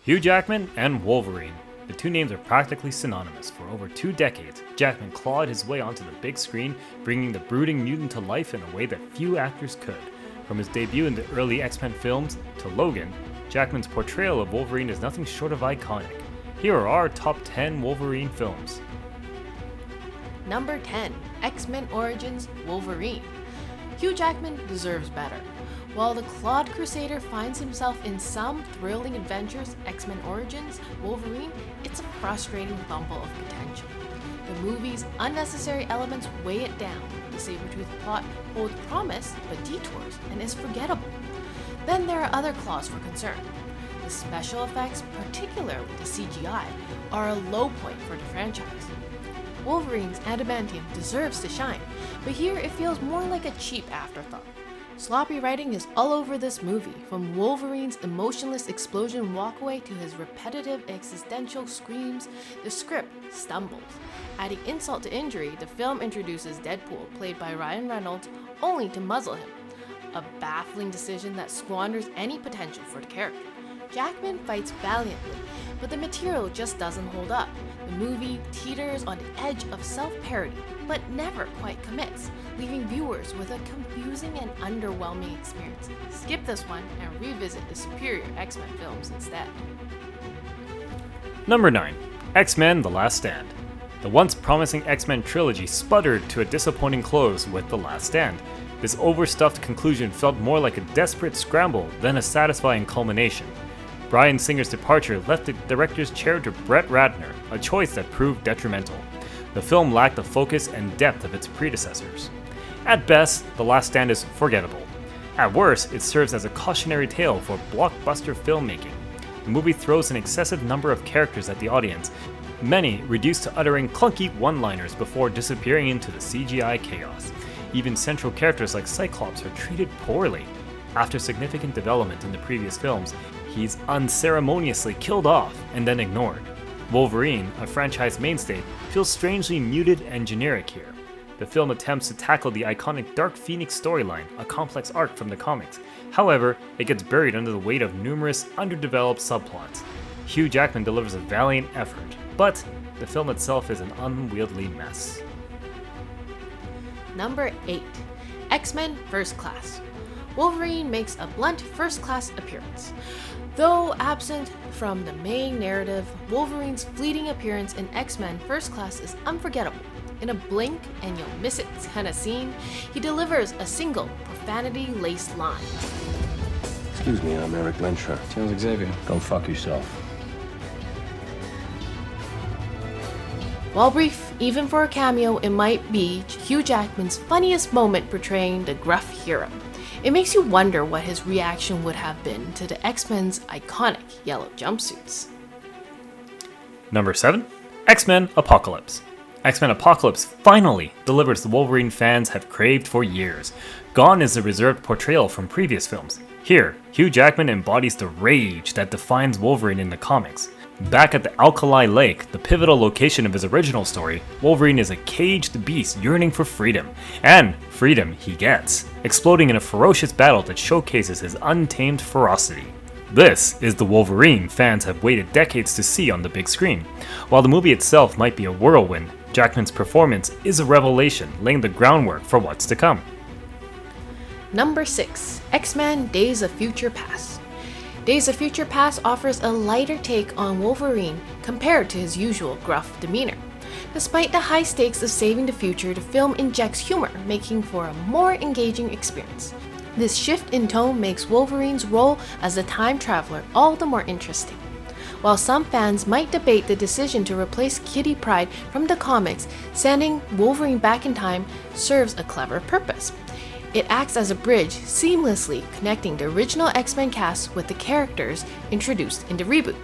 Hugh Jackman and Wolverine. The two names are practically synonymous. For over 2 decades, Jackman clawed his way onto the big screen, bringing the brooding mutant to life in a way that few actors could. From his debut in the early X-Men films to Logan, Jackman's portrayal of Wolverine is nothing short of iconic. Here are our top 10 Wolverine films. Number 10, XMen Origins, Wolverine. Hugh Jackman deserves better. While the Clawed Crusader finds himself in some thrilling adventures, XMen Origins, Wolverine, it's a frustrating fumble of potential. The movie's unnecessary elements weigh it down. The saber-tooth plot holds promise, but detours, and is forgettable. Then there are other cause for concern. The special effects, particularly the CGI, are a low point for the franchise. Wolverine's adamantium deserves to shine, but here it feels more like a cheap afterthought. Sloppy writing is all over this movie, from Wolverine's emotionless explosion walkaway to his repetitive existential screams. The script stumbles. Adding insult to injury, the film introduces Deadpool, played by Ryan Reynolds, only to muzzle him. A baffling decision that squanders any potential for the character. Jackman fights valiantly, but the material just doesn't hold up. The movie teeters on the edge of self-parody, but never quite commits, leaving viewers with a confusing and underwhelming experience. Skip this one and revisit the superior X-Men films instead. Number 9. X-Men: The Last Stand. The once promising X-Men trilogy sputtered to a disappointing close with The Last Stand. This overstuffed conclusion felt more like a desperate scramble than a satisfying culmination. Bryan Singer's departure left the director's chair to Brett Ratner, a choice that proved detrimental. The film lacked the focus and depth of its predecessors. At best, The Last Stand is forgettable. At worst, it serves as a cautionary tale for blockbuster filmmaking. The movie throws an excessive number of characters at the audience, many reduced to uttering clunky one-liners before disappearing into the CGI chaos. Even central characters like Cyclops are treated poorly. After significant development in the previous films, he's unceremoniously killed off and then ignored. Wolverine, a franchise mainstay, feels strangely muted and generic here. The film attempts to tackle the iconic Dark Phoenix storyline, a complex arc from the comics. However, it gets buried under the weight of numerous underdeveloped subplots. Hugh Jackman delivers a valiant effort, but the film itself is an unwieldy mess. Number 8, X-Men First Class. Wolverine makes a blunt first-class appearance. Though absent from the main narrative, Wolverine's fleeting appearance in X-Men First Class is unforgettable. In a blink and you'll miss it kind of scene, he delivers a single profanity-laced line. Excuse me, I'm Eric Lensher. Sounds Xavier. Go fuck yourself. While brief, even for a cameo, it might be Hugh Jackman's funniest moment portraying the gruff hero. It makes you wonder what his reaction would have been to the X-Men's iconic yellow jumpsuits. Number 7. XMen Apocalypse. XMen Apocalypse finally delivers the Wolverine fans have craved for years. Gone is the reserved portrayal from previous films. Here, Hugh Jackman embodies the rage that defines Wolverine in the comics. Back at the Alkali Lake, the pivotal location of his original story, Wolverine is a caged beast yearning for freedom. And freedom he gets, exploding in a ferocious battle that showcases his untamed ferocity. This is the Wolverine fans have waited decades to see on the big screen. While the movie itself might be a whirlwind, Jackman's performance is a revelation, laying the groundwork for what's to come. Number 6, X-Men Days of Future Past. Days of Future Past offers a lighter take on Wolverine compared to his usual gruff demeanor. Despite the high stakes of saving the future, the film injects humor, making for a more engaging experience. This shift in tone makes Wolverine's role as a time traveler all the more interesting. While some fans might debate the decision to replace Kitty Pryde from the comics, sending Wolverine back in time serves a clever purpose. It acts as a bridge, seamlessly connecting the original X-Men cast with the characters introduced in the reboot.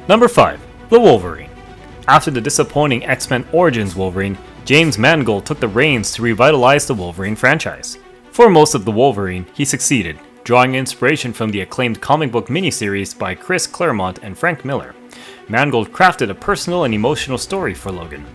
Number 5. The Wolverine. After the disappointing X-Men Origins Wolverine, James Mangold took the reins to revitalize the Wolverine franchise. For most of the Wolverine, he succeeded, drawing inspiration from the acclaimed comic book miniseries by Chris Claremont and Frank Miller. Mangold crafted a personal and emotional story for Logan.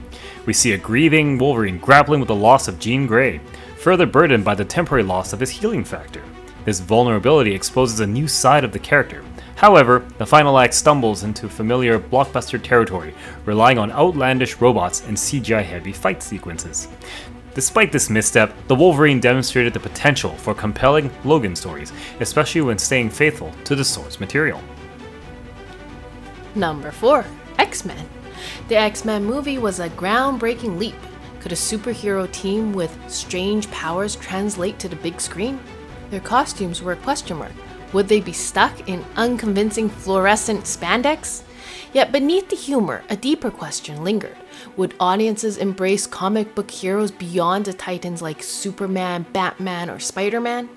We see a grieving Wolverine grappling with the loss of Jean Grey, further burdened by the temporary loss of his healing factor. This vulnerability exposes a new side of the character. However, the final act stumbles into familiar blockbuster territory, relying on outlandish robots and CGI-heavy fight sequences. Despite this misstep, the Wolverine demonstrated the potential for compelling Logan stories, especially when staying faithful to the source material. Number 4. X-Men. The X-Men movie was a groundbreaking leap. Could a superhero team with strange powers translate to the big screen? Their costumes were a question mark. Would they be stuck in unconvincing fluorescent spandex? Yet beneath the humor, a deeper question lingered. Would audiences embrace comic book heroes beyond the titans like Superman, Batman, or Spider-Man?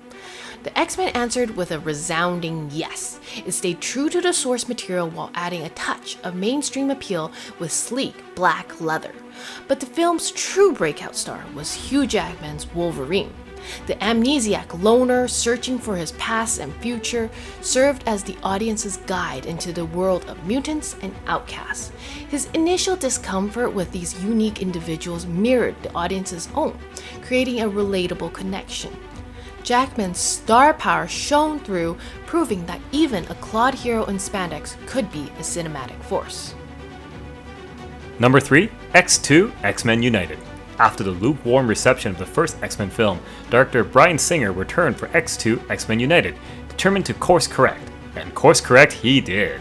The X-Men answered with a resounding yes. It stayed true to the source material while adding a touch of mainstream appeal with sleek black leather. But the film's true breakout star was Hugh Jackman's Wolverine. The amnesiac loner searching for his past and future served as the audience's guide into the world of mutants and outcasts. His initial discomfort with these unique individuals mirrored the audience's own, creating a relatable connection. Jackman's star power shone through, proving that even a clawed hero in spandex could be a cinematic force. Number 3. X2 XMen United. After the lukewarm reception of the first X-Men film, director Bryan Singer returned for X2 XMen United, determined to course correct. And course correct he did.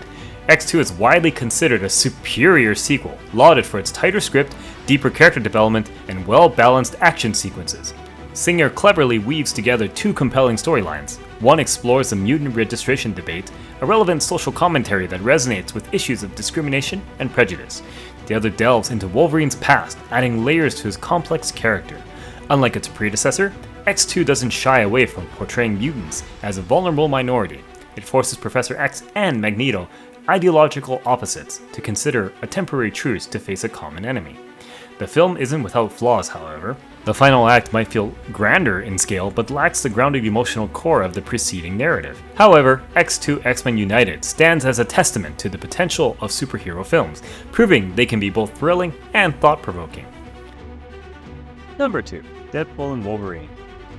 X2 is widely considered a superior sequel, lauded for its tighter script, deeper character development, and well-balanced action sequences. Singer cleverly weaves together two compelling storylines. One explores the mutant registration debate, a relevant social commentary that resonates with issues of discrimination and prejudice. The other delves into Wolverine's past, adding layers to his complex character. Unlike its predecessor, X2 doesn't shy away from portraying mutants as a vulnerable minority. It forces Professor X and Magneto, ideological opposites, to consider a temporary truce to face a common enemy. The film isn't without flaws, however. The final act might feel grander in scale, but lacks the grounded emotional core of the preceding narrative. However, X2 XMen United stands as a testament to the potential of superhero films, proving they can be both thrilling and thought-provoking. Number 2. Deadpool and Wolverine.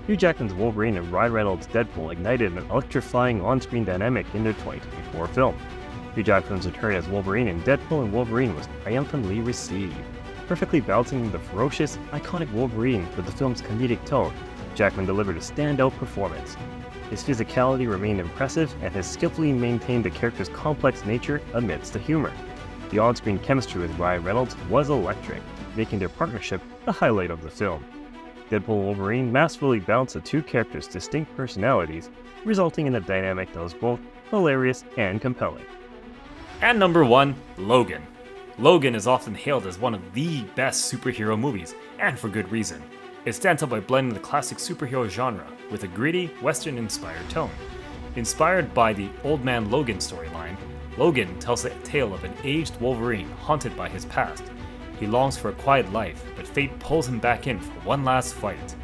Hugh Jackman's Wolverine and Ryan Reynolds' Deadpool ignited an electrifying on-screen dynamic in their 2024 film. Hugh Jackman's return as Wolverine in Deadpool and Wolverine was triumphantly received. Perfectly balancing the ferocious, iconic Wolverine with the film's comedic tone, Jackman delivered a standout performance. His physicality remained impressive and has skillfully maintained the character's complex nature amidst the humor. The on-screen chemistry with Ryan Reynolds was electric, making their partnership the highlight of the film. Deadpool and Wolverine masterfully balanced the two characters' distinct personalities, resulting in a dynamic that was both hilarious and compelling. And number 1, Logan. Logan is often hailed as one of the best superhero movies, and for good reason. It stands out by blending the classic superhero genre with a gritty, Western-inspired tone. Inspired by the Old Man Logan storyline, Logan tells the tale of an aged Wolverine haunted by his past. He longs for a quiet life, but fate pulls him back in for one last fight.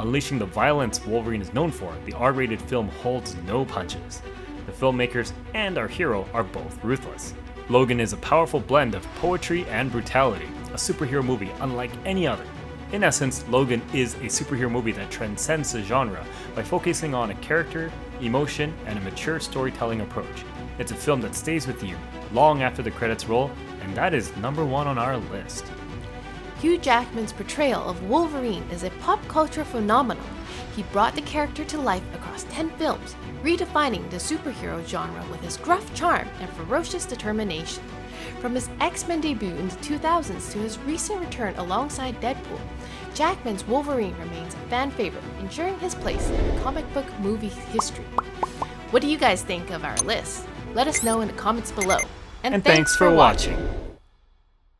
Unleashing the violence Wolverine is known for, the R-rated film holds no punches. The filmmakers and our hero are both ruthless. Logan is a powerful blend of poetry and brutality, a superhero movie unlike any other. In essence, Logan is a superhero movie that transcends the genre by focusing on a character, emotion, and a mature storytelling approach. It's a film that stays with you long after the credits roll, and that is number 1 on our list. Hugh Jackman's portrayal of Wolverine is a pop culture phenomenon. He brought the character to life across 10 films, redefining the superhero genre with his gruff charm and ferocious determination. From his X-Men debut in the 2000s to his recent return alongside Deadpool, Jackman's Wolverine remains a fan favorite, ensuring his place in comic book movie history. What do you guys think of our list? Let us know in the comments below. And thanks for watching.